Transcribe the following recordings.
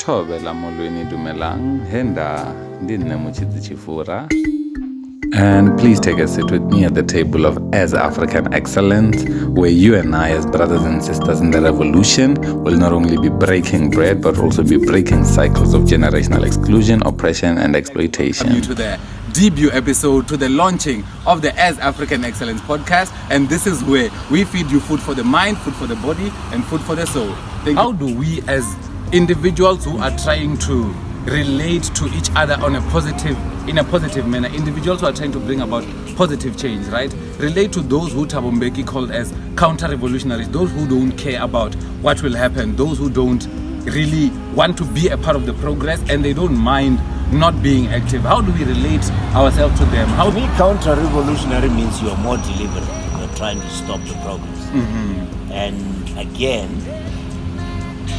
Thobela molweni dumelang, henda ndinne Mutshidzi Chifura. And please take a seat with me at the table of AzAfrican Excellence, where you and I, as brothers and sisters in the revolution, will not only be breaking bread, but also be breaking cycles of generational exclusion, oppression, and exploitation. You to the debut episode, to the launching of the AzAfrican Excellence podcast, and this is where we feed you food for the mind, food for the body, and food for the soul. How do we, as individuals who are trying to relate to each other in a positive manner, individuals who are trying to bring about positive change, right? Relate to those who Thabo Mbeki called as counter-revolutionaries, those who don't care about what will happen, those who don't really want to be a part of the progress and they don't mind not being active. How do we relate ourselves to them? To me, counter-revolutionary means you're more deliberate. You're trying to stop the progress. And again,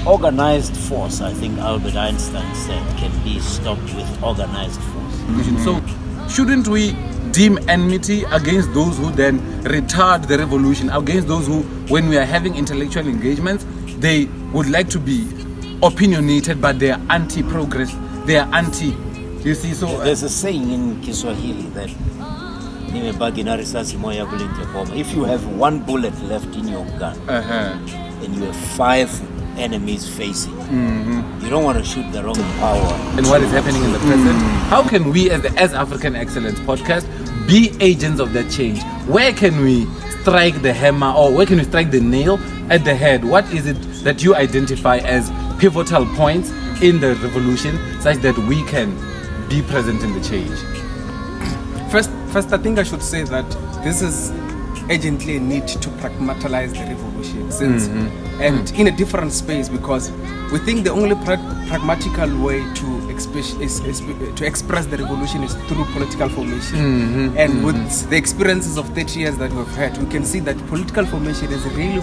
organized force, I think Albert Einstein said, can be stopped with organized force. So shouldn't we deem enmity against those who then retard the revolution, against those who, when we are having intellectual engagements, they would like to be opinionated, but they are anti-progress, they are anti, you see? So there's a saying in Kiswahili that if you have one bullet left in your gun and you have 5 enemies facing, you don't want to shoot the wrong power. And what is happening in the present? How can we, as the AzAfrican Excellence podcast, be agents of that change? Where can we strike the hammer, or where can we strike the nail at the head? What is it that you identify as pivotal points in the revolution such that we can be present in the change? First, I think I should say that this is urgently a need to pragmatalize the revolution since and in a different space, because we think the only pragmatical way to express the revolution is through political formation. And with the experiences of 30 years that we've had, we can see that political formation is really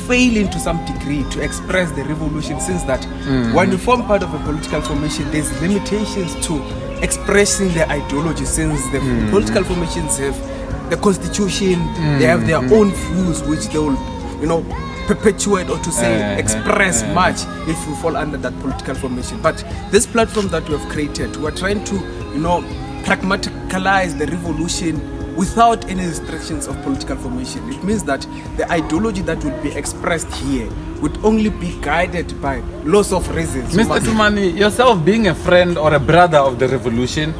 failing to some degree to express the revolution, since that when you form part of a political formation, there's limitations to expressing the ideology, since the political formations have the constitution, they have their own views which they will, perpetuate, or to say express much if we fall under that political formation. But this platform that we have created, we're trying to, pragmaticalize the revolution without any restrictions of political formation. It means that the ideology that will be expressed here would only be guided by laws of reason. Mr. Tumani, yourself being a friend or a brother of the revolution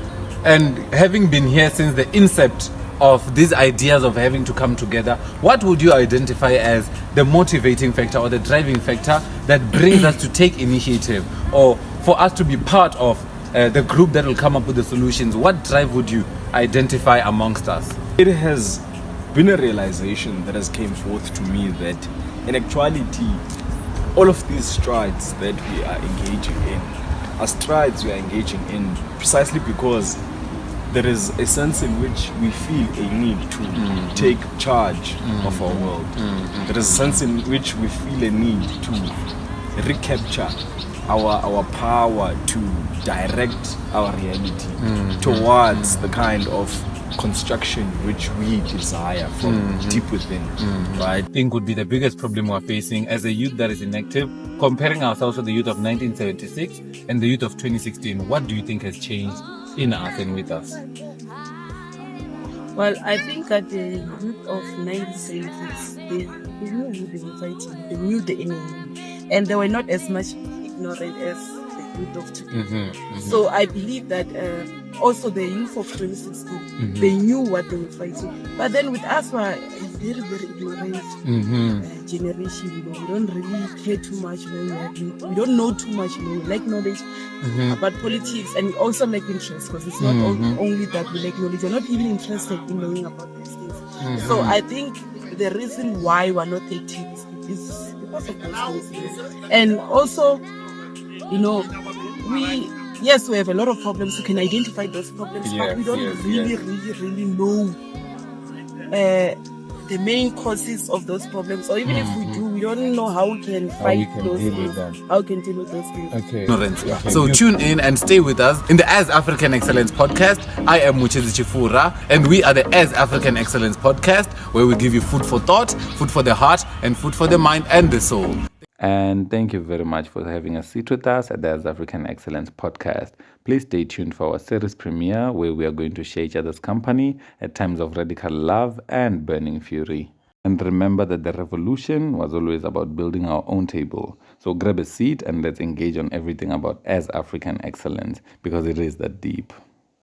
and having been here since the incept of these ideas of having to come together, what would you identify as the motivating factor or the driving factor that brings us to take initiative, or for us to be part of the group that will come up with the solutions? What drive would you identify amongst us? It has been a realization that has came forth to me that in actuality, all of these strides that we are engaging in are strides we are engaging in precisely because there is a sense in which we feel a need to take charge of our world. There is a sense in which we feel a need to recapture our power to direct our reality towards the kind of construction which we desire from deep within, right? I think would be the biggest problem we're facing as a youth that is inactive, comparing ourselves to the youth of 1976 and the youth of 2016. What do you think has changed in us and with us? Well, I think that the youth of 1976, they knew who they were fighting, they knew the enemy, and they were not as much ignorant as the youth of today. So I believe that also the youth of 2016, they knew what they were fighting. But then with us, we're a very, very ignorant generation. We don't really care too much. We don't know too much. We lack knowledge about politics, and we also lack interest, because it's not only that we lack knowledge. We're not even interested in knowing about these things. So I think the reason why we're not active is because of those things. And also, we have a lot of problems. We can identify those problems, but we don't really know the main causes of those problems, or even if we do, we don't know how we can fight those things, how we can deal with those things. Okay. So tune in and stay with us in the AzAfrican Excellence podcast. I am Mutshidzi Chifura, and we are the AzAfrican Excellence podcast, where we give you food for thought, food for the heart, and food for the mind and the soul. And thank you very much for having a seat with us at the AzAfrican Excellence podcast. Please stay tuned for our series premiere where we are going to share each other's company at times of radical love and burning fury. And remember that the revolution was always about building our own table. So grab a seat and let's engage on everything about AzAfrican Excellence because it is that deep.